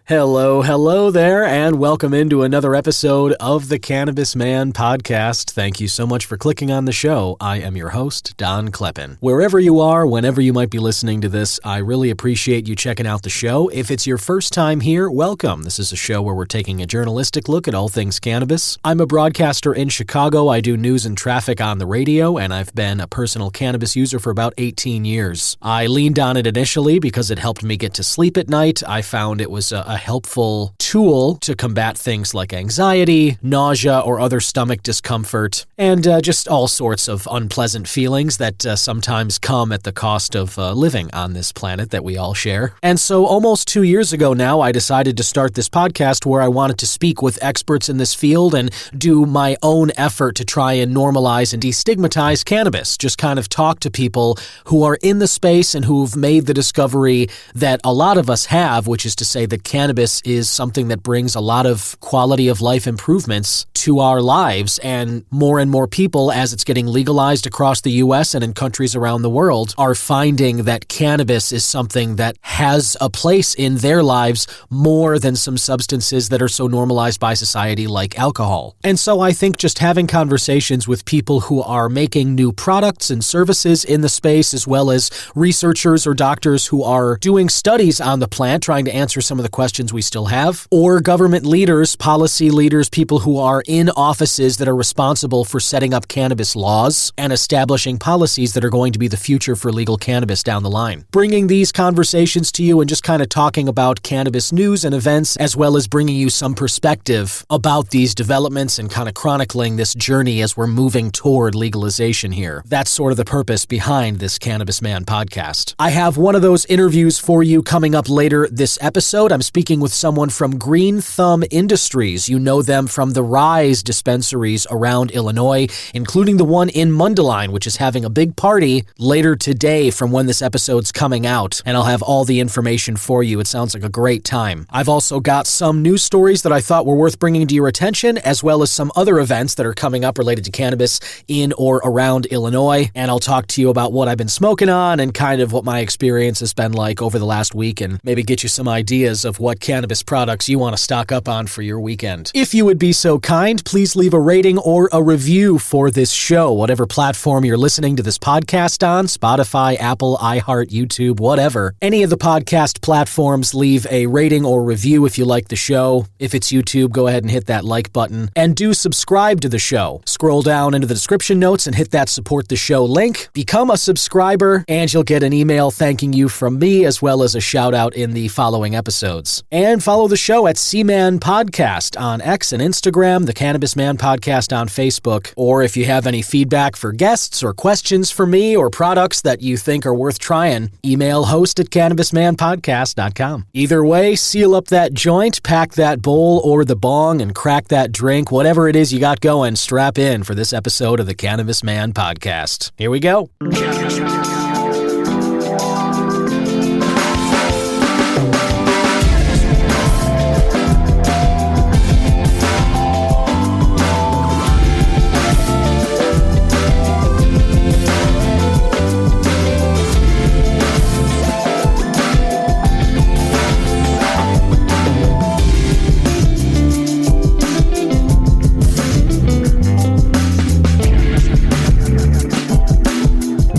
Hello there, and welcome into another episode of the Cannabis Man podcast. Thank you so much for clicking on the show. I am your host, Don Kleppen. Wherever you are, whenever you might be listening to this, I really appreciate you checking out the show. If it's your first time here, welcome. This is a show where we're taking a journalistic look at all things cannabis. I'm a broadcaster in Chicago. I do news and traffic on the radio, and I've been a personal cannabis user for about 18 years. I leaned on it initially because it helped me get to sleep at night. I found it was a helpful tool to combat things like anxiety, nausea, or other stomach discomfort, and just all sorts of unpleasant feelings that sometimes come at the cost of living on this planet that we all share. And so almost 2 years ago now, I decided to start this podcast where I wanted to speak with experts in this field and do my own effort to try and normalize and destigmatize cannabis. Just kind of talk to people who are in the space and who've made the discovery that a lot of us have, which is to say that cannabis is something that brings a lot of quality of life improvements to our lives, and more people, as it's getting legalized across the U.S. and in countries around the world, are finding that cannabis is something that has a place in their lives more than some substances that are so normalized by society like alcohol. And so I think just having conversations with people who are making new products and services in the space, as well as researchers or doctors who are doing studies on the plant, trying to answer some of the questions we still have, or government leaders, policy leaders, people who are in offices that are responsible for setting up cannabis laws and establishing policies that are going to be the future for legal cannabis down the line. Bringing these conversations to you and just kind of talking about cannabis news and events, as well as bringing you some perspective about these developments and kind of chronicling this journey as we're moving toward legalization here. That's sort of the purpose behind this Cannabis Man podcast. I have one of those interviews for you coming up later this episode. I'm speaking with someone from Green Thumb Industries. You know them from the Rise dispensaries around Illinois, including the one in Mundelein, which is having a big party later today from when this episode's coming out, and I'll have all the information for you. It sounds like a great time. I've also got some news stories that I thought were worth bringing to your attention, as well as some other events that are coming up related to cannabis in or around Illinois, and I'll talk to you about what I've been smoking on and kind of what my experience has been like over the last week, and maybe get you some ideas of what cannabis products you want to stock up on for your weekend. If you would be so kind, please leave a rating or a review for this show, whatever platform you're listening to this podcast on, Spotify, Apple, iHeart, YouTube, whatever. Any of the podcast platforms, leave a rating or review if you like the show. If it's YouTube, go ahead and hit that like button, and do subscribe to the show. Scroll down into the description notes and hit that support the show link. Become a subscriber, and you'll get an email thanking you from me, as well as a shout out in the following episodes. And follow the show at C-Man Podcast on X and Instagram, the Cannabis Man Podcast on Facebook, or if you have any feedback for guests or questions for me or products that you think are worth trying, email host@cannabismanpodcast.com. Either way, seal up that joint, pack that bowl or the bong, and crack that drink. Whatever it is you got going, strap in for this episode of the Cannabis Man Podcast. Here we go.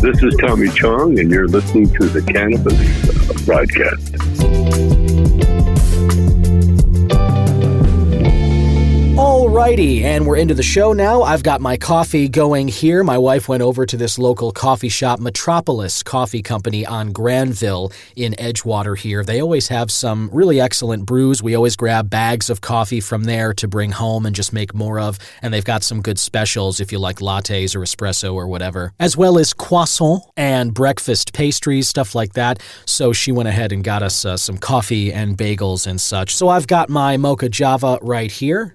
This is Tommy Chong, and you're listening to the Cannabis Broadcast. Alrighty, and we're into the show now. I've got my coffee going here. My wife went over to this local coffee shop, Metropolis Coffee Company on Granville in Edgewater here. They always have some really excellent brews. We always grab bags of coffee from there to bring home and just make more of, and they've got some good specials if you like lattes or espresso or whatever, as well as croissant and breakfast pastries, stuff like that. So she went ahead and got us some coffee and bagels and such. So I've got my Mocha Java right here.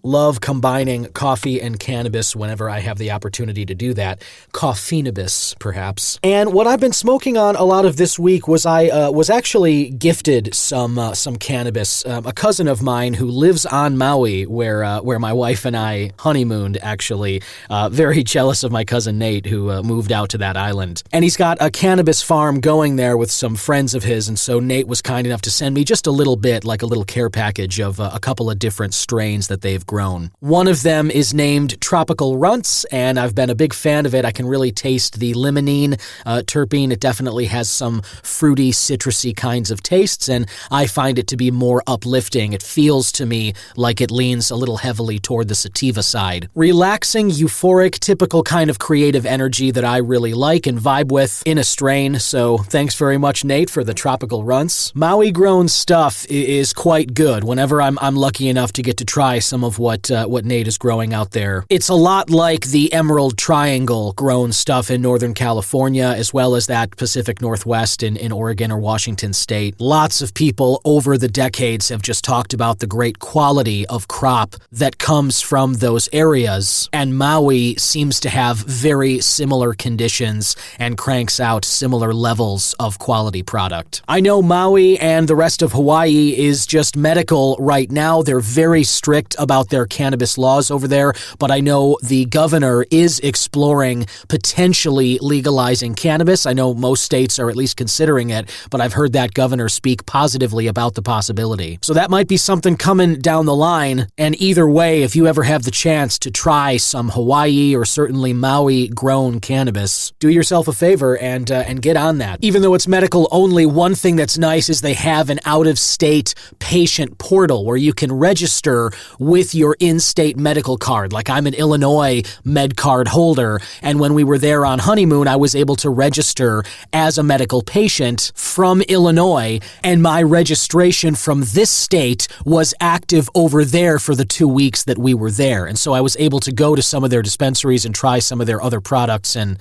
love combining coffee and cannabis whenever I have the opportunity to do that. Coffeenibus, perhaps. And what I've been smoking on a lot of this week was I was actually gifted some cannabis. A cousin of mine who lives on Maui, where my wife and I honeymooned, actually. Very jealous of my cousin Nate, who moved out to that island. And he's got a cannabis farm going there with some friends of his, and so Nate was kind enough to send me just a little bit, like a little care package of a couple of different strains that they've grown. One of them is named Tropical Runts, and I've been a big fan of it. I can really taste the limonene terpene. It definitely has some fruity, citrusy kinds of tastes, and I find it to be more uplifting. It feels to me like it leans a little heavily toward the sativa side. Relaxing, euphoric, typical kind of creative energy that I really like and vibe with in a strain, so thanks very much, Nate, for the Tropical Runts. Maui-grown stuff is quite good whenever I'm lucky enough to get to try some of what Nate is growing out there. It's a lot like the Emerald Triangle grown stuff in Northern California, as well as that Pacific Northwest in Oregon or Washington State. Lots of people over the decades have just talked about the great quality of crop that comes from those areas, and Maui seems to have very similar conditions and cranks out similar levels of quality product. I know Maui and the rest of Hawaii is just medical right now. They're very strict about their cannabis laws over there, but I know the governor is exploring potentially legalizing cannabis. I know most states are at least considering it, but I've heard that governor speak positively about the possibility. So that might be something coming down the line, and either way, if you ever have the chance to try some Hawaii or certainly Maui-grown cannabis, do yourself a favor and get on that. Even though it's medical only, one thing that's nice is they have an out-of-state patient portal where you can register with your in-state medical card. Like, I'm an Illinois med card holder, and when we were there on honeymoon, I was able to register as a medical patient from Illinois, and my registration from this state was active over there for the 2 weeks that we were there. And so I was able to go to some of their dispensaries and try some of their other products, and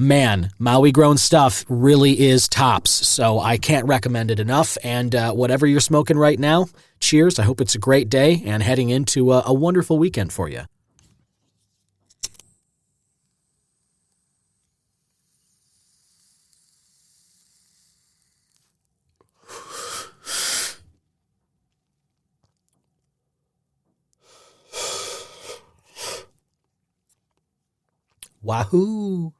man, Maui-grown stuff really is tops, so I can't recommend it enough. And whatever you're smoking right now, cheers. I hope it's a great day and heading into a wonderful weekend for you. Wahoo!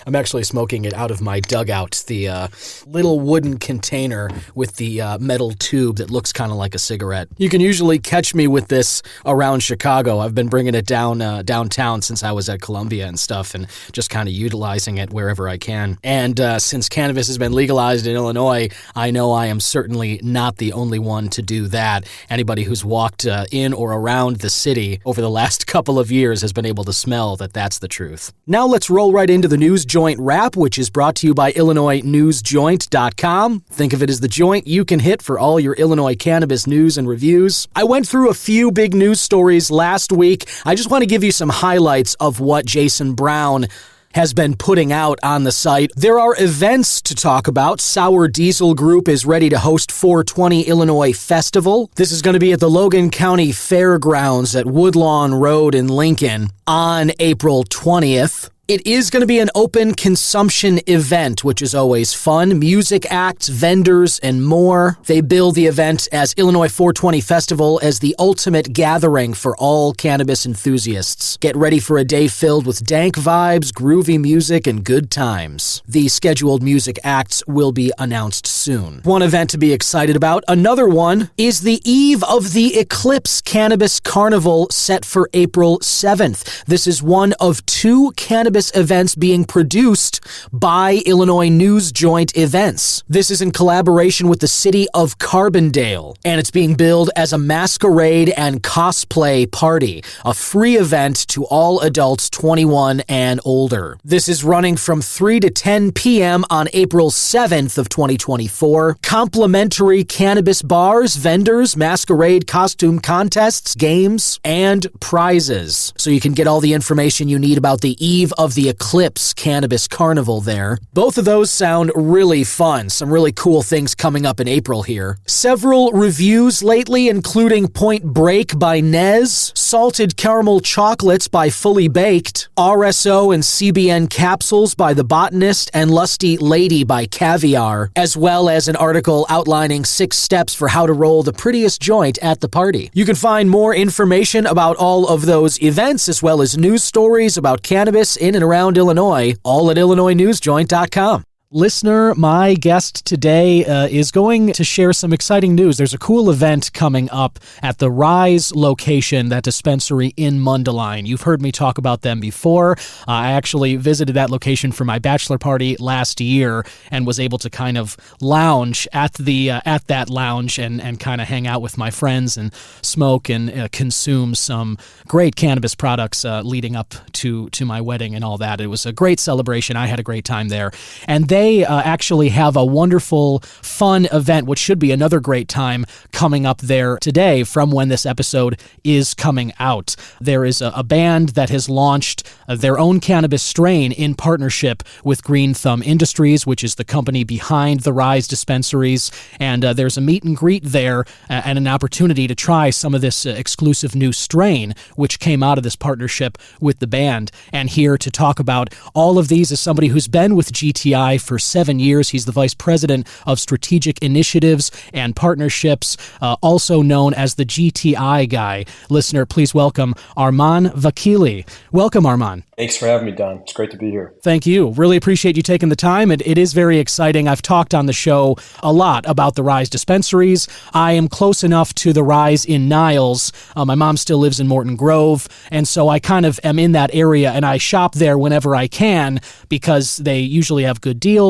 I'm actually smoking it out of my dugout, the little wooden container with the metal tube that looks kind of like a cigarette. You can usually catch me with this around Chicago. I've been bringing it downtown since I was at Columbia and stuff, and just kind of utilizing it wherever I can. And since cannabis has been legalized in Illinois, I know I am certainly not the only one to do that. Anybody who's walked in or around the city over the last couple of years has been able to smell that that's the truth. Now let's roll right into the News Joint Wrap, which is brought to you by IllinoisNewsJoint.com. Think of it as the joint you can hit for all your Illinois cannabis news and reviews. I went through a few big news stories last week. I just want to give you some highlights of what Jason Brown has been putting out on the site. There are events to talk about. Sour Diesel Group is ready to host 420 Illinois Festival. This is going to be at the Logan County Fairgrounds at Woodlawn Road in Lincoln on April 20th. It is going to be an open consumption event, which is always fun. Music acts, vendors, and more. They bill the event as Illinois 420 Festival as the ultimate gathering for all cannabis enthusiasts. Get ready for a day filled with dank vibes, groovy music, and good times. The scheduled music acts will be announced soon. One event to be excited about. Another one is the eve of the Eclipse Cannabis Carnival set for April 7th. This is one of two cannabis events being produced by Illinois News Joint Events. This is in collaboration with the city of Carbondale, and it's being billed as a masquerade and cosplay party, a free event to all adults 21 and older. This is running from 3 to 10 p.m. on April 7th of 2024. Complimentary cannabis bars, vendors, masquerade costume contests, games, and prizes. So you can get all the information you need about the eve of the Eclipse Cannabis Carnival there. Both of those sound really fun. Some really cool things coming up in April here. Several reviews lately, including Point Break by Nez, Salted Caramel Chocolates by Fully Baked, RSO and CBN Capsules by The Botanist, and Lusty Lady by Caviar, as well as an article outlining 6 steps for how to roll the prettiest joint at the party. You can find more information about all of those events, as well as news stories about cannabis in and around Illinois, all at IllinoisNewsJoint.com. Listener, my guest today is going to share some exciting news. There's a cool event coming up at the Rise location, that dispensary in Mundelein. You've heard me talk about them before. I actually visited that location for my bachelor party last year and was able to kind of lounge at that lounge and kind of hang out with my friends and smoke and consume some great cannabis products leading up to my wedding and all that. It was a great celebration. I had a great time there. And they actually have a wonderful, fun event, which should be another great time, coming up there today from when this episode is coming out. There is a band that has launched their own cannabis strain in partnership with Green Thumb Industries, which is the company behind the Rise dispensaries. And there's a meet and greet there and an opportunity to try some of this exclusive new strain, which came out of this partnership with the band. And here to talk about all of these is somebody who's been with GTI for 7 years. He's the Vice President of Strategic Initiatives and Partnerships, also known as the GTI guy. Listener, please welcome Armon Vakili. Welcome, Armon. Thanks for having me, Don. It's great to be here. Thank you. Really appreciate you taking the time. It is very exciting. I've talked on the show a lot about the Rise dispensaries. I am close enough to the Rise in Niles. My mom still lives in Morton Grove, and so I kind of am in that area, and I shop there whenever I can because they usually have good deals.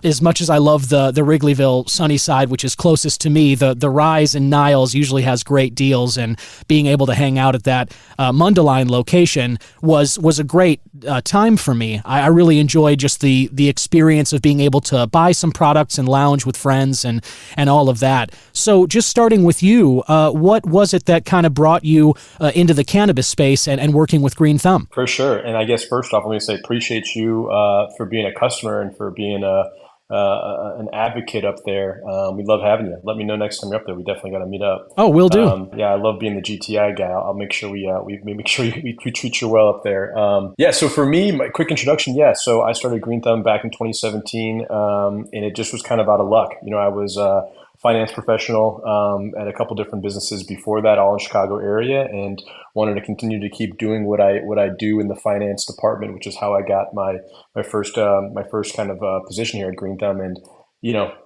As much as I love the Wrigleyville Sunnyside, which is closest to me, the Rise in Niles usually has great deals, and being able to hang out at that Mundelein location was a great time for me. I really enjoyed just the experience of being able to buy some products and lounge with friends and all of that. So just starting with you, what was it that kind of brought you into the cannabis space and working with Green Thumb? For sure. And I guess first off, let me say appreciate you for being a customer and for being an advocate up there. We love having you. Let me know next time you're up there. We definitely got to meet up. Oh, will do. Yeah, I love being the GTI guy. I'll make sure we make sure we treat you well up there. So for me, my quick introduction. Yeah, so I started Green Thumb back in 2017, and it just was kind of out of luck. I was finance professional at a couple different businesses before that, all in Chicago area, and wanted to continue to keep doing what I do in the finance department, which is how I got my first kind of position here at Green Thumb. And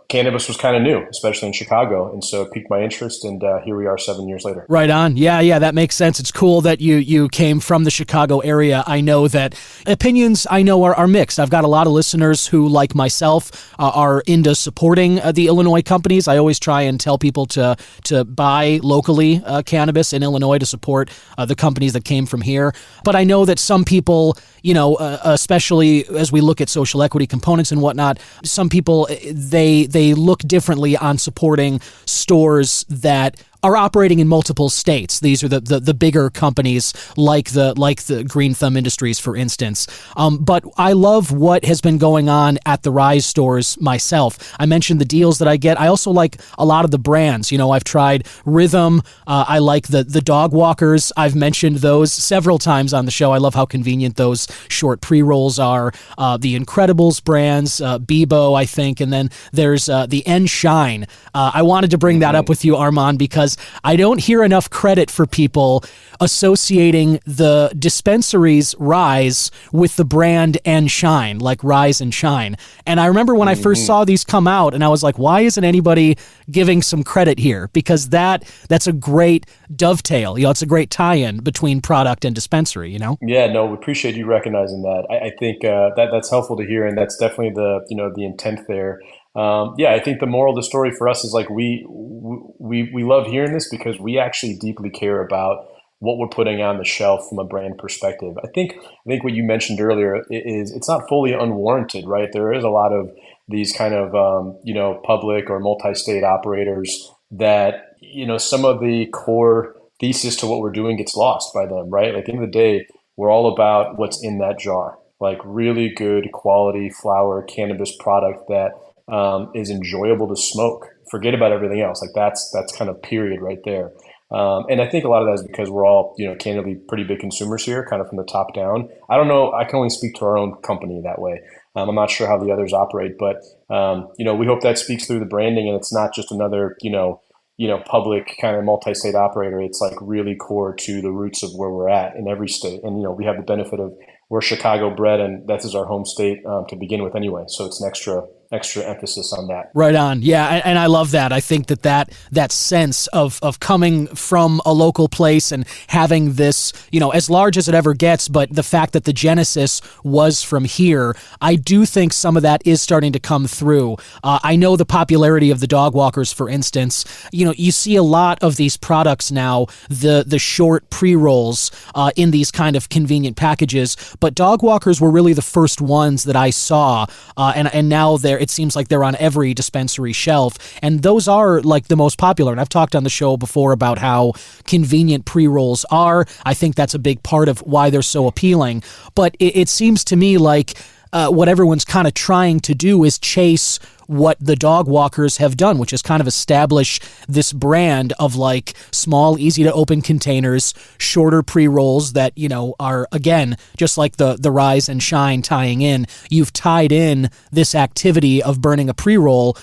cannabis was kind of new, especially in Chicago, and so it piqued my interest, and here we are 7 years later. Right on. Yeah, that makes sense. It's cool that you came from the Chicago area. I know that opinions are mixed. I've got a lot of listeners who, like myself, are into supporting the Illinois companies. I always try and tell people to buy locally cannabis in Illinois to support the companies that came from here. But I know that some people, especially as we look at social equity components and whatnot, some people, they look differently on supporting stores that are operating in multiple states. These are the bigger companies like the Green Thumb Industries, for instance. But I love what has been going on at the Rise stores myself. I mentioned the deals that I get. I also like a lot of the brands. I've tried Rhythm. I like the dog walkers. I've mentioned those several times on the show. I love how convenient those short pre-rolls are. The Incredibles brands, Bebo, I think, and then there's the N Shine. I wanted to bring that up with you, Armon, because I don't hear enough credit for people associating the dispensary's Rise with the brand N Shine, like Rise and Shine. And I remember when I first saw these come out, and I was like, why isn't anybody giving some credit here? Because that's a great dovetail. It's a great tie-in between product and dispensary, Yeah, no, we appreciate you recognizing that. I think that's helpful to hear, and that's definitely the intent there. I think the moral of the story for us is like we love hearing this because we actually deeply care about what we're putting on the shelf from a brand perspective. I think what you mentioned earlier is it's not fully unwarranted, right? There is a lot of these kind of public or multi-state operators that some of the core thesis to what we're doing gets lost by them, right? At the end of the day, we're all about what's in that jar. like really good quality flower cannabis product that is enjoyable to smoke. Forget about everything else. Like that's kind of period right there. And I think a lot of that is because we're all, candidly pretty big consumers here, kind of from the top down. I don't know. I can only speak to our own company that way. I'm not sure how the others operate, but we hope that speaks through the branding, and it's not just another, public kind of multi-state operator. It's like really core to the roots of where we're at in every state. And, we have the benefit of we're Chicago bred, and that is our home state to begin with anyway. So it's an extra emphasis on that. Right on. Yeah, and I love that. I think that sense of coming from a local place and having this, as large as it ever gets, but the fact that the genesis was from here, I do think some of that is starting to come through. I know the popularity of the dog walkers, for instance. You see a lot of these products now, the short pre-rolls in these kind of convenient packages, but dog walkers were really the first ones that I saw, and now it seems like they're on every dispensary shelf, and those are like the most popular. And I've talked on the show before about how convenient pre-rolls are. I think that's a big part of why they're so appealing. But it seems to me like what everyone's kind of trying to do is chase what the dog walkers have done, which is kind of establish this brand of like small, easy to open containers, shorter pre-rolls that, are, again, just like the rise and shine tying in. You've tied in this activity of burning a pre-roll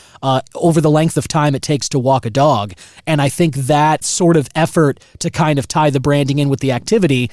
over the length of time it takes to walk a dog. And I think that sort of effort to kind of tie the branding in with the activity,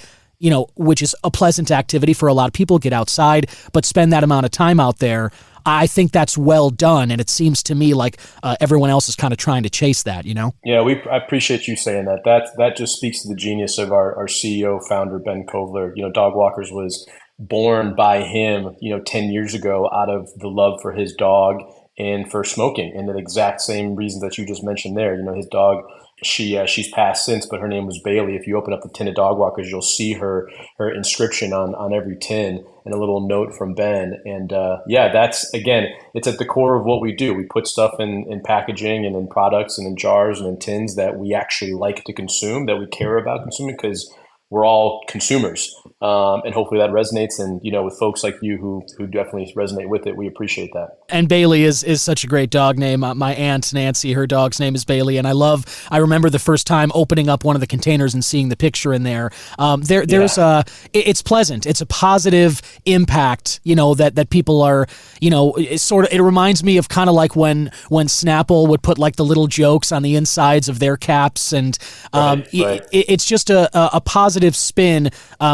which is a pleasant activity for a lot of people, get outside, but spend that amount of time out there. I think that's well done, and it seems to me like everyone else is kind of trying to chase that, Yeah, I appreciate you saying that. That just speaks to the genius of our CEO, founder, Ben Kovler. Dog Walkers was born by him, 10 years ago out of the love for his dog and for smoking, and the exact same reasons that you just mentioned there. His dog, she's passed since, but her name was Bailey. If you open up the tin of dog walkers, you'll see her inscription on every tin and a little note from Ben. And that's, again, it's at the core of what we do. We put stuff in packaging and in products and in jars and in tins that we actually like to consume, that we care about consuming, because we're all consumers. And hopefully that resonates. And, with folks like you who definitely resonate with it, we appreciate that. And Bailey is such a great dog name. My aunt Nancy, her dog's name is Bailey. And I remember the first time opening up one of the containers and seeing the picture in there. It's pleasant. It's a positive impact, that people are, it reminds me of kind of like when Snapple would put like the little jokes on the insides of their caps. And Right. It's just a positive spin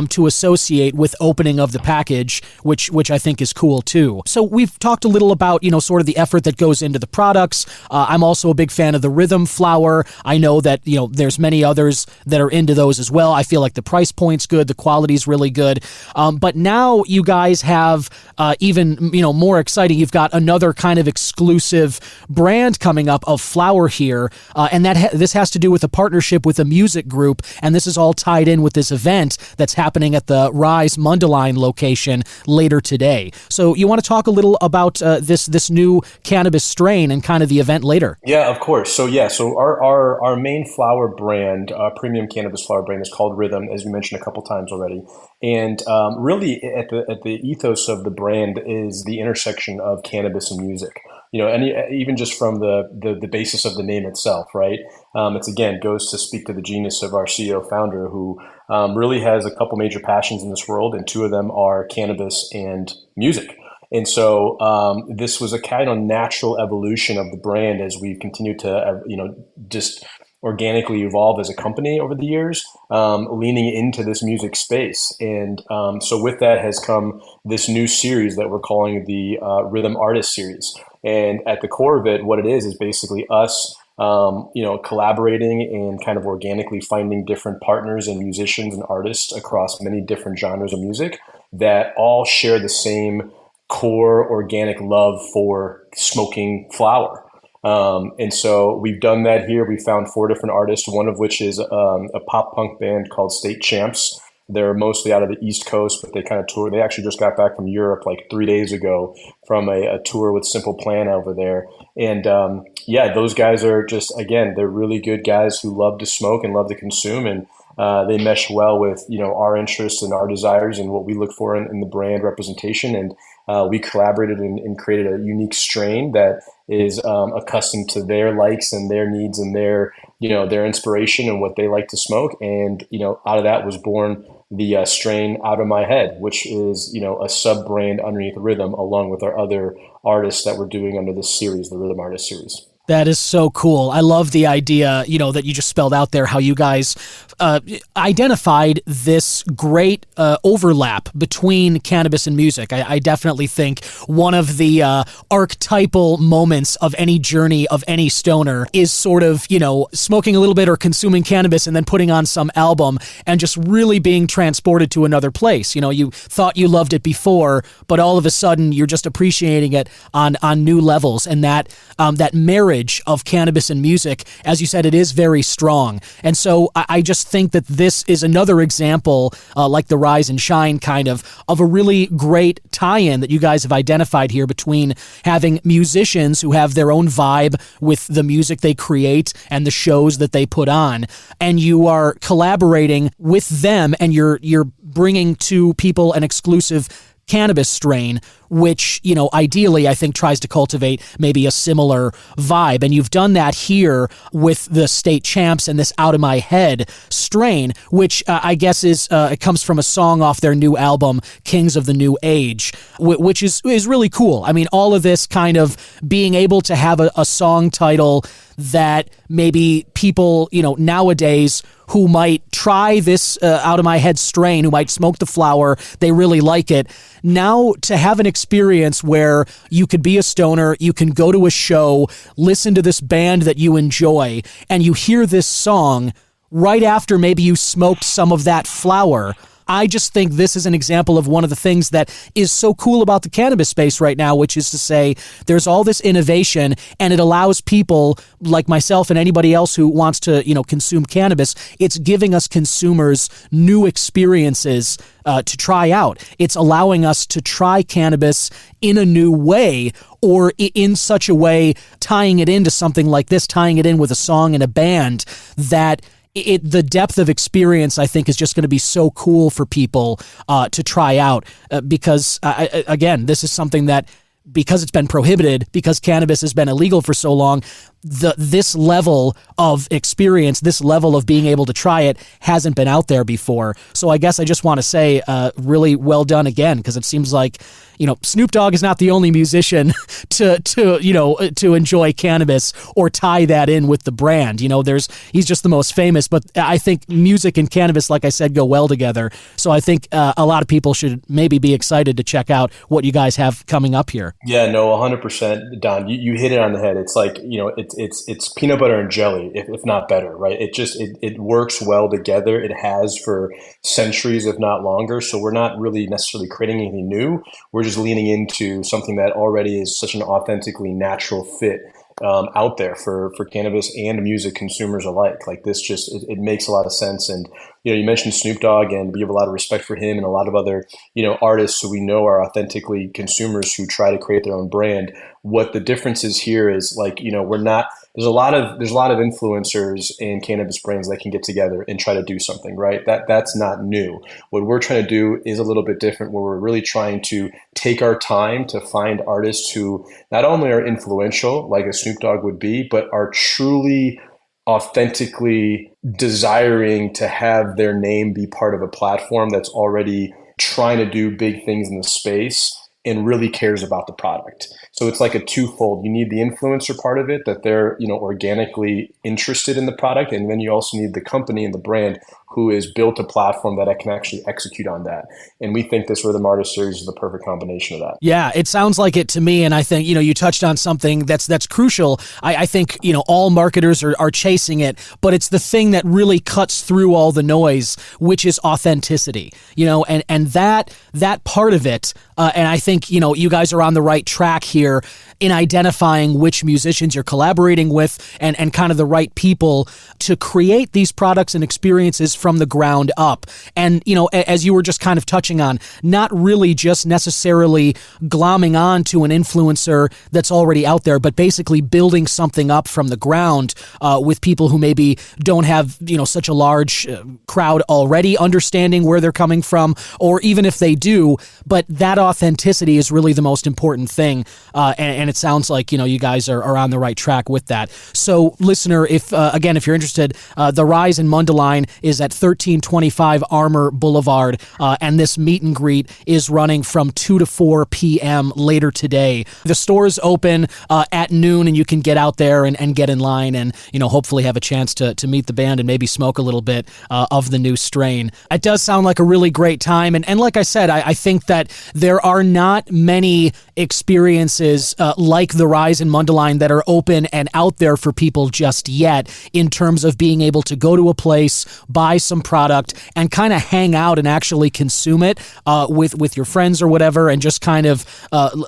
to associate with opening of the package, which I think is cool too. So we've talked a little about, sort of the effort that goes into the products. I'm also a big fan of the Rhythm flower. I know that, there's many others that are into those as well. I feel like the price point's good. The quality's really good. But now you guys have even, more exciting. You've got another kind of exclusive brand coming up of flower here. And this has to do with a partnership with a music group. And this is all tied in with this event that's happening at the Rise Mundelein location later today. So you want to talk a little about this new cannabis strain and kind of the event later? Yeah, of course. So our main flower brand, premium cannabis flower brand, is called Rhythm, as we mentioned a couple times already. And really at the ethos of the brand is the intersection of cannabis and music. And even just from the basis of the name itself, right? It's, again, goes to speak to the genius of our CEO founder, who really has a couple major passions in this world, and two of them are cannabis and music. And so this was a kind of natural evolution of the brand as we've continued to, just organically evolve as a company over the years, leaning into this music space. And so with that has come this new series that we're calling the Rhythm Artist Series. And at the core of it, what it is basically us, collaborating and kind of organically finding different partners and musicians and artists across many different genres of music that all share the same core organic love for smoking flower. And so we've done that here. We found 4 different artists, one of which is a pop punk band called State Champs. They're mostly out of the East Coast, but they kind of tour. They actually just got back from Europe like 3 days ago from a tour with Simple Plan over there. And those guys are just, again, they're really good guys who love to smoke and love to consume. And they mesh well with, our interests and our desires and what we look for in the brand representation. And we collaborated and created a unique strain that is accustomed to their likes and their needs and their inspiration and what they like to smoke. And, out of that was born the strain Out of My Head, which is, a sub brand underneath Rhythm, along with our other artists that we're doing under this series, the Rhythm Artist series. That is so cool. I love the idea, that you just spelled out there, how you guys identified this great overlap between cannabis and music. I definitely think one of the archetypal moments of any journey of any stoner is sort of, smoking a little bit or consuming cannabis and then putting on some album and just really being transported to another place. You thought you loved it before, but all of a sudden you're just appreciating it on new levels. And that marriage of cannabis and music, as you said, it is very strong. And so I just think that this is another example, like the Rise and Shine kind of a really great tie-in that you guys have identified here between having musicians who have their own vibe with the music they create and the shows that they put on, and you are collaborating with them and you're bringing to people an exclusive cannabis strain, which, ideally I think tries to cultivate maybe a similar vibe. And you've done that here with the State Champs and this Out of My Head strain, which I guess it comes from a song off their new album, Kings of the New Age, which is really cool. I mean, all of this kind of being able to have a song title that maybe people, nowadays who might try this Out of My Head strain, who might smoke the flower, they really like it. Now to have an experience where you could be a stoner, you can go to a show, listen to this band that you enjoy, and you hear this song right after maybe you smoked some of that flower. I just think this is an example of one of the things that is so cool about the cannabis space right now, which is to say there's all this innovation and it allows people like myself and anybody else who wants to, consume cannabis. It's giving us consumers new experiences to try out. It's allowing us to try cannabis in a new way, or in such a way, tying it into something like this, tying it in with a song and a band that the depth of experience, I think, is just going to be so cool for people to try out because, again, this is something that, because it's been prohibited, because cannabis has been illegal for so long, this level of experience, this level of being able to try it hasn't been out there before. So I guess I just want to say really well done again, because it seems like, Snoop Dogg is not the only musician to enjoy cannabis or tie that in with the brand. He's just the most famous, but I think music and cannabis, like I said, go well together. So I think a lot of people should maybe be excited to check out what you guys have coming up here. Yeah, no, 100%, Don. You hit it on the head. It's like, it's peanut butter and jelly, if not better, right? It works well together. It has for centuries, if not longer. So we're not really necessarily creating anything new. We're just leaning into something that already is such an authentically natural fit out there for cannabis and music consumers alike. Like this, just it makes a lot of sense. And you mentioned Snoop Dogg, and we have a lot of respect for him and a lot of other artists who we know are authentically consumers who try to create their own brand. What the difference is here is we're not. There's a lot of influencers and cannabis brands that can get together and try to do something, right? That's not new. What we're trying to do is a little bit different, where we're really trying to take our time to find artists who not only are influential, like a Snoop Dogg would be, but are truly authentically desiring to have their name be part of a platform that's already trying to do big things in the space and really cares about the product. So it's like a twofold. You need the influencer part of it, that they're, organically interested in the product. And then you also need the company and the brand who has built a platform that I can actually execute on that. And we think this Rhythm Artist series is the perfect combination of that. Yeah, it sounds like it to me. And I think, you touched on something that's crucial. I think, all marketers are chasing it, but it's the thing that really cuts through all the noise, which is authenticity, and that part of it. And I think, you guys are on the right track here in identifying which musicians you're collaborating with and kind of the right people to create these products and experiences from the ground up. And, as you were just kind of touching on, not really just necessarily glomming on to an influencer that's already out there, but basically building something up from the ground with people who maybe don't have, such a large crowd already understanding where they're coming from, or even if they do, but that authenticity is really the most important thing. And it sounds like, you guys are on the right track with that. So listener, if you're interested, the Rise and Mundelein is at 1325 Armour Boulevard, and this meet and greet is running from 2 to 4 p.m. later today. The store's open at noon, and you can get out there and get in line and, hopefully have a chance to meet the band and maybe smoke a little bit of the new strain. It does sound like a really great time. And like I said, I think that there are not many experiences like the Rise and Mundelein that are open and out there for people just yet, in terms of being able to go to a place, buy some product, and kind of hang out and actually consume it with your friends or whatever, and just kind of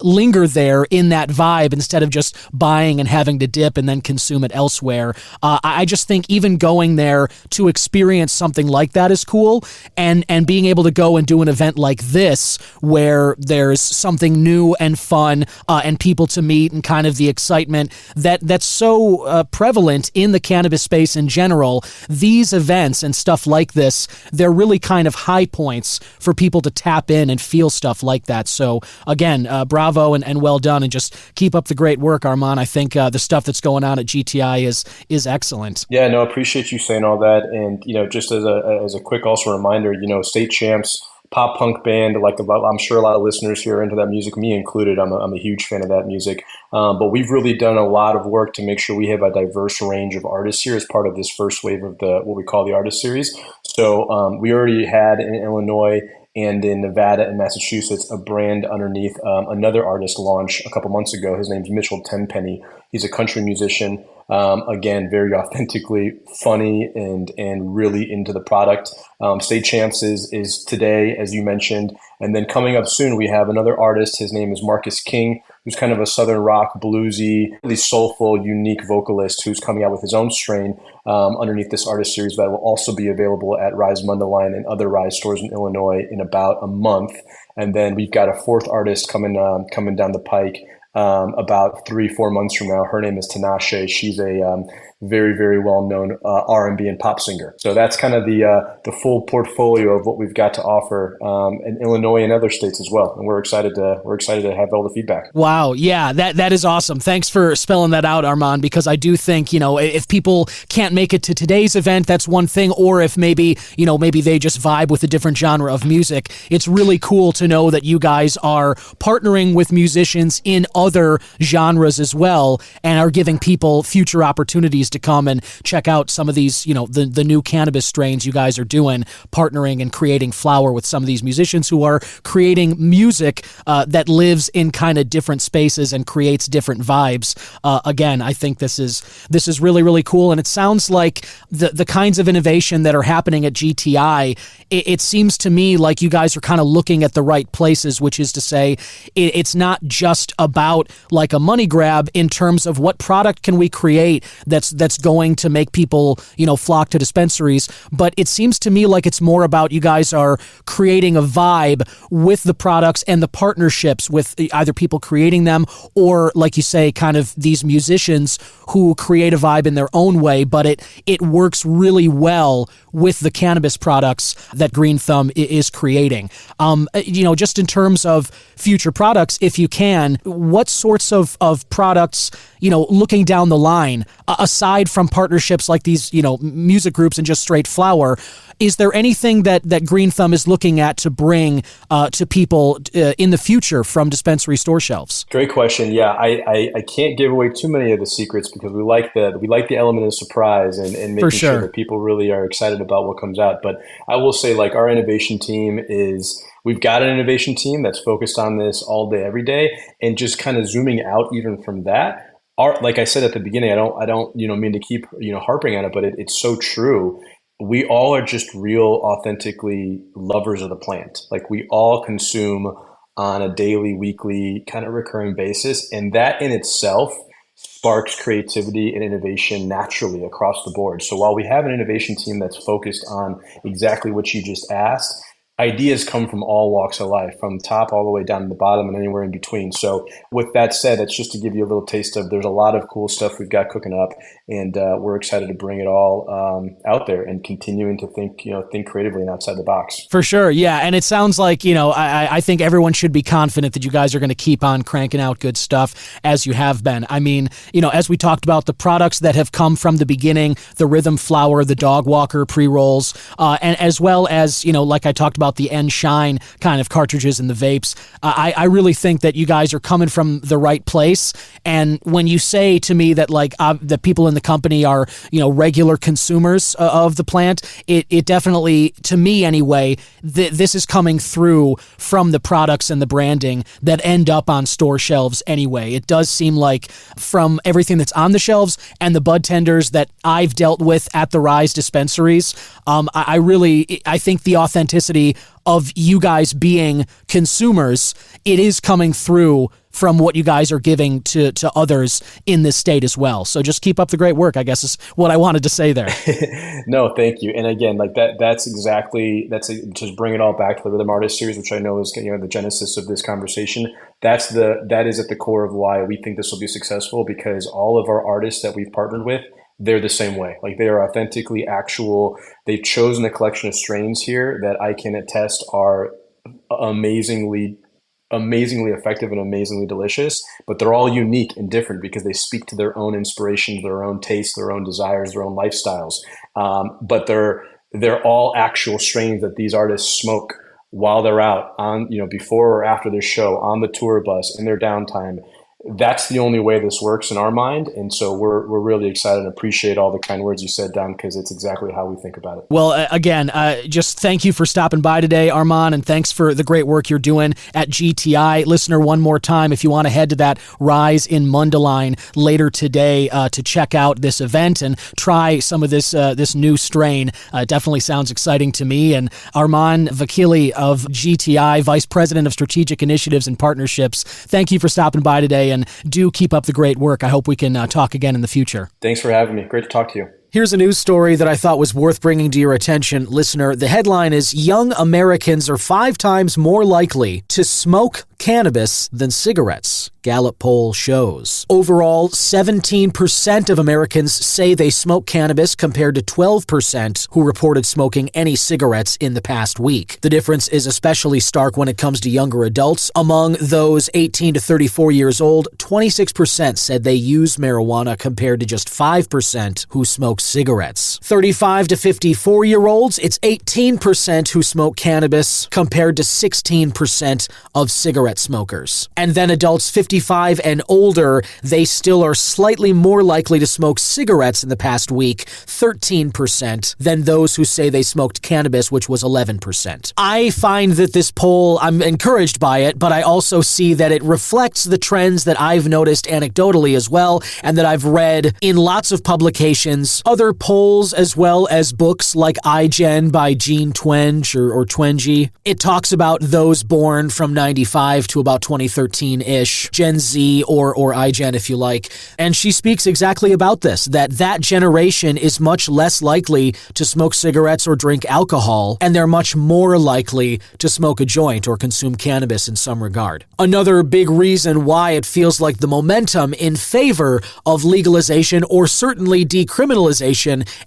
linger there in that vibe instead of just buying and having to dip and then consume it elsewhere. I just think even going there to experience something like that is cool, and being able to go and do an event like this where there's something new and fun and people to meet, and kind of the excitement that's so prevalent in the cannabis space in general. These events and stuff like this, they're really kind of high points for people to tap in and feel stuff like that. So again, bravo and well done, and just keep up the great work, Armon. I think the stuff that's going on at GTI is excellent. Yeah, no, appreciate you saying all that. And, just as a quick also reminder, state champs, pop punk band, I'm sure a lot of listeners here are into that music, me included. I'm a huge fan of that music. But we've really done a lot of work to make sure we have a diverse range of artists here as part of this first wave of what we call the artist series. So we already had in Illinois and in Nevada and Massachusetts a brand underneath another artist launch a couple months ago. His name's Mitchell Tenpenny. He's a country musician. Again, very authentically funny and really into the product. State Champs is today, as you mentioned. And then coming up soon, we have another artist. His name is Marcus King, who's kind of a southern rock, bluesy, really soulful, unique vocalist who's coming out with his own strain underneath this artist series that will also be available at Rise Mundelein and other Rise stores in Illinois in about a month. And then we've got a fourth artist coming down the pike about 3-4 months from now. Her name is Tinashe. She's a very, very well-known R&B and pop singer. So that's kind of the full portfolio of what we've got to offer in Illinois and other states as well. And we're excited to have all the feedback. Wow, yeah, that is awesome. Thanks for spelling that out, Armon, because I do think, if people can't make it to today's event, that's one thing, or if maybe they just vibe with a different genre of music, it's really cool to know that you guys are partnering with musicians in other genres as well, and are giving people future opportunities to come and check out some of these, the new cannabis strains you guys are doing, partnering and creating flower with some of these musicians who are creating music that lives in kind of different spaces and creates different vibes. Again, I think this is really, really cool. And it sounds like the kinds of innovation that are happening at GTI, it seems to me like you guys are kind of looking at the right places, which is to say it's not just about like a money grab in terms of what product can we create that's going to make people, flock to dispensaries. But it seems to me like it's more about you guys are creating a vibe with the products and the partnerships with either people creating them or, like you say, kind of these musicians who create a vibe in their own way, but it works really well with the cannabis products that Green Thumb is creating. Just in terms of future products, if you can, what sorts of products, looking down the line, aside from partnerships like these, music groups and just straight flower, is there anything that Green Thumb is looking at to bring to people in the future from dispensary store shelves? Great question. Yeah, I can't give away too many of the secrets because we like the element of surprise and making sure that people really are excited about what comes out. But I will say, like, our innovation team we've got an innovation team that's focused on this all day, every day, and just kind of zooming out even from that. Like I said at the beginning, I don't mean to keep harping on it, but it's so true. We all are just real, authentically lovers of the plant. Like, we all consume on a daily, weekly, kind of recurring basis, and that in itself sparks creativity and innovation naturally across the board. So while we have an innovation team that's focused on exactly what you just asked, ideas come from all walks of life, from top all the way down to the bottom and anywhere in between. So with that said, it's just to give you a little taste of, there's a lot of cool stuff we've got cooking up, and we're excited to bring it all out there and continuing to think creatively and outside the box. For sure. Yeah. And it sounds like, I think everyone should be confident that you guys are going to keep on cranking out good stuff as you have been. I mean, as we talked about, the products that have come from the beginning, the Rhythm Flower, the Dog Walker pre-rolls, and as well as, like I talked about, the End Shine kind of cartridges and the vapes. I really think that you guys are coming from the right place. And when you say to me that the people in the company are, regular consumers of the plant, it definitely, to me anyway, this is coming through from the products and the branding that end up on store shelves anyway. It does seem like from everything that's on the shelves and the bud tenders that I've dealt with at the Rise dispensaries, I think the authenticity of you guys being consumers, it is coming through from what you guys are giving to others in this state as well. So just keep up the great work, I guess is what I wanted to say there. No, thank you. And again, that's just bring it all back to the Rhythm Artist series, which I know is the genesis of this conversation. That is at the core of why we think this will be successful, because all of our artists that we've partnered with, they're the same way. They are authentically actual. They've chosen a collection of strains here that I can attest are amazingly effective and amazingly delicious, but they're all unique and different because they speak to their own inspirations, their own tastes, their own desires, their own lifestyles. But they're all actual strains that these artists smoke while they're out on, before or after their show, on the tour bus, in their downtime. That's the only way this works in our mind. And so we're really excited and appreciate all the kind words you said, Don, because it's exactly how we think about it. Well, again, just thank you for stopping by today, Armon, and thanks for the great work you're doing at GTI. Listener, one more time, if you want to head to that Rise in Mundelein later today to check out this event and try some of this new strain, definitely sounds exciting to me. And Armon Vakili of GTI, Vice President of Strategic Initiatives and Partnerships, thank you for stopping by today. And do keep up the great work. I hope we can talk again in the future. Thanks for having me. Great to talk to you. Here's a news story that I thought was worth bringing to your attention, listener. The headline is, Young Americans are 5 times more likely to smoke cannabis than cigarettes, Gallup poll shows. Overall, 17% of Americans say they smoke cannabis compared to 12% who reported smoking any cigarettes in the past week. The difference is especially stark when it comes to younger adults. Among those 18 to 34 years old, 26% said they use marijuana compared to just 5% who smoke cigarettes. 35 to 54-year-olds, it's 18% who smoke cannabis compared to 16% of cigarette smokers. And then adults 55 and older, they still are slightly more likely to smoke cigarettes in the past week, 13%, than those who say they smoked cannabis, which was 11%. I find that this poll, I'm encouraged by it, but I also see that it reflects the trends that I've noticed anecdotally as well, and that I've read in lots of publications, other polls as well as books like iGen by Jean Twenge or Twenge. It talks about those born from 95 to about 2013-ish, Gen Z or iGen if you like. And she speaks exactly about this, that generation is much less likely to smoke cigarettes or drink alcohol, and they're much more likely to smoke a joint or consume cannabis in some regard. Another big reason why it feels like the momentum in favor of legalization or certainly decriminalization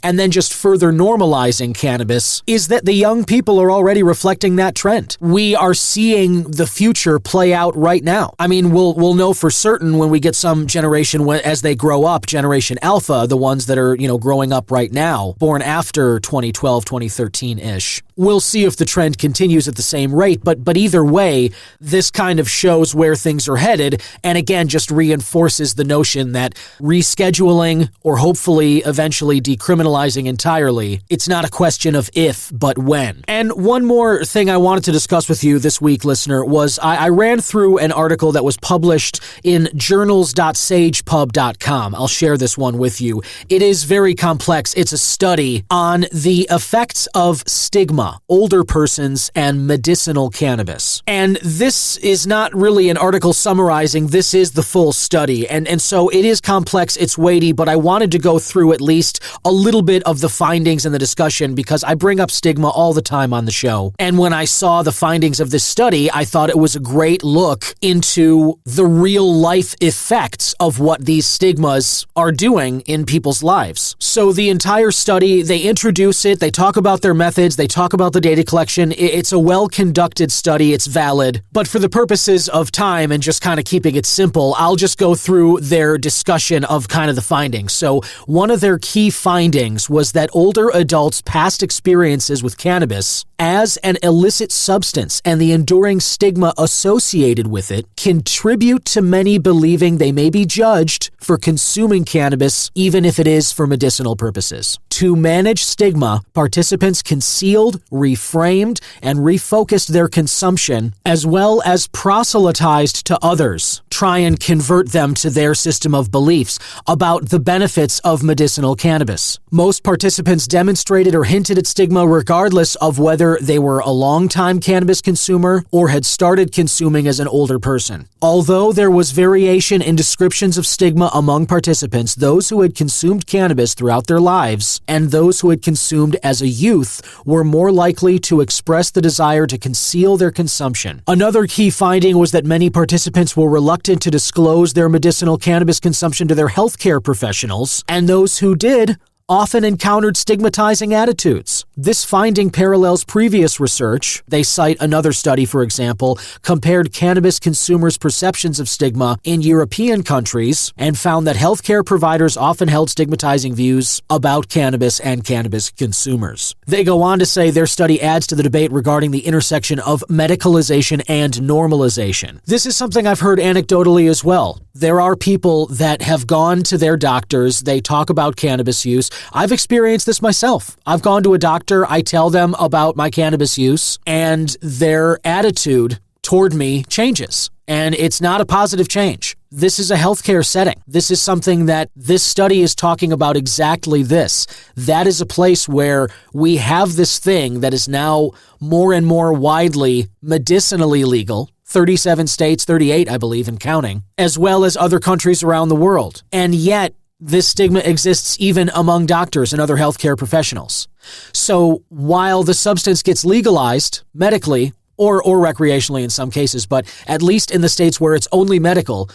and then just further normalizing cannabis is that the young people are already reflecting that trend. We are seeing the future play out right now. I mean, we'll know for certain when we get some generation as they grow up, Generation Alpha, the ones that are, growing up right now, born after 2012, 2013-ish. We'll see if the trend continues at the same rate, but either way, this kind of shows where things are headed, and again, just reinforces the notion that rescheduling, or hopefully eventually decriminalizing entirely, it's not a question of if, but when. And one more thing I wanted to discuss with you this week, listener, was I ran through an article that was published in journals.sagepub.com. I'll share this one with you. It is very complex. It's a study on the effects of stigma stigma, older persons and medicinal cannabis. And this is not really an article summarizing, this is the full study. And so it is complex, it's weighty, but I wanted to go through at least a little bit of the findings and the discussion because I bring up stigma all the time on the show. And when I saw the findings of this study, I thought it was a great look into the real life effects of what these stigmas are doing in people's lives. So the entire study, they introduce it, they talk about their methods, they talk about the data collection. It's a well-conducted study, it's valid. But for the purposes of time and just kind of keeping it simple, I'll just go through their discussion of kind of the findings. So one of their key findings was that older adults' past experiences with cannabis as an illicit substance and the enduring stigma associated with it contribute to many believing they may be judged for consuming cannabis, even if it is for medicinal purposes. To manage stigma, participants concealed, reframed, and refocused their consumption, as well as proselytized to others, try and convert them to their system of beliefs about the benefits of medicinal cannabis. Most participants demonstrated or hinted at stigma regardless of whether they were a long-time cannabis consumer or had started consuming as an older person. Although there was variation in descriptions of stigma among participants, those who had consumed cannabis throughout their lives and those who had consumed as a youth were more likely to express the desire to conceal their consumption. Another key finding was that many participants were reluctant to disclose their medicinal cannabis consumption to their healthcare professionals, and those who did often encountered stigmatizing attitudes. This finding parallels previous research. They cite another study, for example, compared cannabis consumers' perceptions of stigma in European countries and found that healthcare providers often held stigmatizing views about cannabis and cannabis consumers. They go on to say their study adds to the debate regarding the intersection of medicalization and normalization. This is something I've heard anecdotally as well. There are people that have gone to their doctors, they talk about cannabis use. I've experienced this myself. I've gone to a doctor, I tell them about my cannabis use, and their attitude toward me changes. And it's not a positive change. This is a healthcare setting. This is something that this study is talking about exactly this. That is a place where we have this thing that is now more and more widely medicinally legal. 37 states, 38, I believe, and counting, as well as other countries around the world. And yet, this stigma exists even among doctors and other healthcare professionals. So while the substance gets legalized medically or recreationally in some cases, but at least in the states where it's only medical,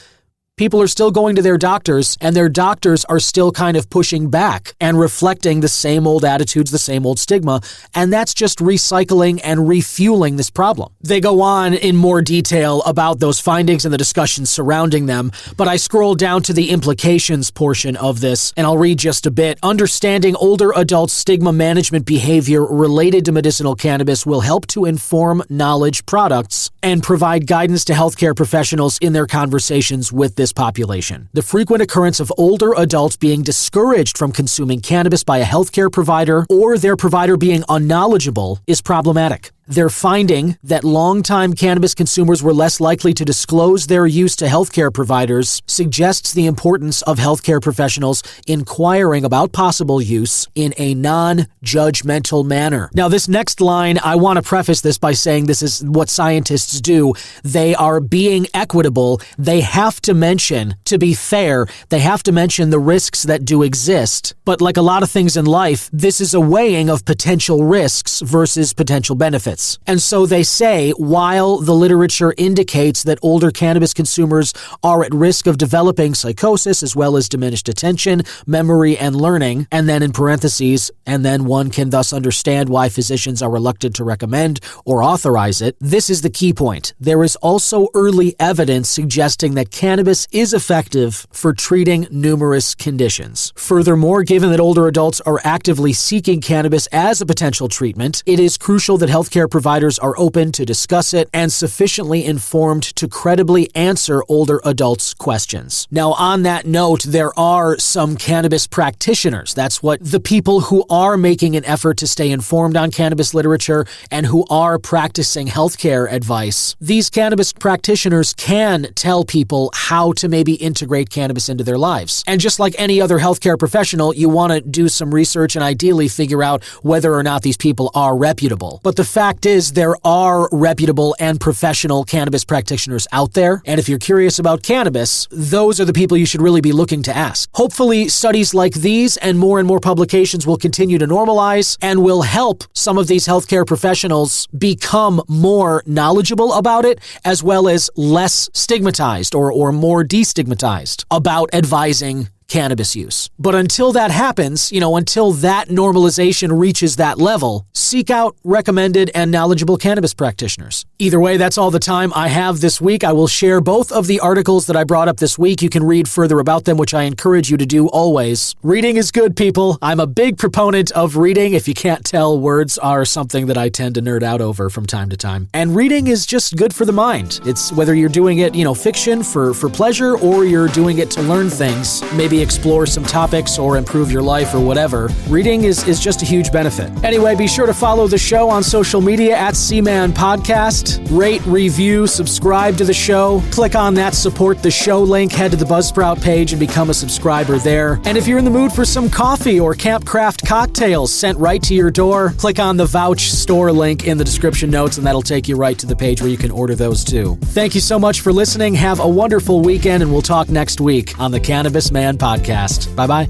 people are still going to their doctors, and their doctors are still kind of pushing back and reflecting the same old attitudes, the same old stigma, and that's just recycling and refueling this problem. They go on in more detail about those findings and the discussions surrounding them, but I scroll down to the implications portion of this, and I'll read just a bit. Understanding older adults' stigma management behavior related to medicinal cannabis will help to inform knowledge products and provide guidance to healthcare professionals in their conversations with this population. The frequent occurrence of older adults being discouraged from consuming cannabis by a healthcare provider or their provider being unknowledgeable is problematic. They're finding that longtime cannabis consumers were less likely to disclose their use to healthcare providers suggests the importance of healthcare professionals inquiring about possible use in a non-judgmental manner. Now, this next line, I want to preface this by saying this is what scientists do. They are being equitable. They have to mention, to be fair, they have to mention the risks that do exist. But like a lot of things in life, this is a weighing of potential risks versus potential benefits. And so they say, while the literature indicates that older cannabis consumers are at risk of developing psychosis as well as diminished attention, memory, and learning, and then in parentheses, and then one can thus understand why physicians are reluctant to recommend or authorize it, this is the key point. There is also early evidence suggesting that cannabis is effective for treating numerous conditions. Furthermore, given that older adults are actively seeking cannabis as a potential treatment, it is crucial that healthcare healthcare providers are open to discuss it and sufficiently informed to credibly answer older adults' questions. Now, on that note, there are some cannabis practitioners. That's what the people who are making an effort to stay informed on cannabis literature and who are practicing healthcare advice. These cannabis practitioners can tell people how to maybe integrate cannabis into their lives. And just like any other healthcare professional, you want to do some research and ideally figure out whether or not these people are reputable. But the fact is, there are reputable and professional cannabis practitioners out there. And if you're curious about cannabis, those are the people you should really be looking to ask. Hopefully, studies like these and more publications will continue to normalize and will help some of these healthcare professionals become more knowledgeable about it, as well as less stigmatized or more destigmatized about advising cannabis use. But until that happens, until that normalization reaches that level, seek out recommended and knowledgeable cannabis practitioners. Either way, that's all the time I have this week. I will share both of the articles that I brought up this week. You can read further about them, which I encourage you to do always. Reading is good, people. I'm a big proponent of reading. If you can't tell, words are something that I tend to nerd out over from time to time. And reading is just good for the mind. It's whether you're doing it, fiction for pleasure, or you're doing it to learn things, maybe explore some topics or improve your life or whatever. Reading is just a huge benefit. Anyway, be sure to follow the show on social media at C-Man Podcast. Rate, review, subscribe to the show. Click on that support the show link, head to the Buzzsprout page and become a subscriber there. And if you're in the mood for some coffee or Camp Craft cocktails sent right to your door, click on the Vouch store link in the description notes and that'll take you right to the page where you can order those too. Thank you so much for listening. Have a wonderful weekend and we'll talk next week on the Cannabis Man Podcast. Bye-bye.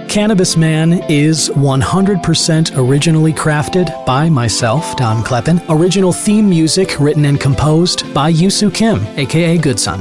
Cannabis Man is 100% originally crafted by myself, Don Kleppen. Original theme music written and composed by Yusu Kim, aka Goodson.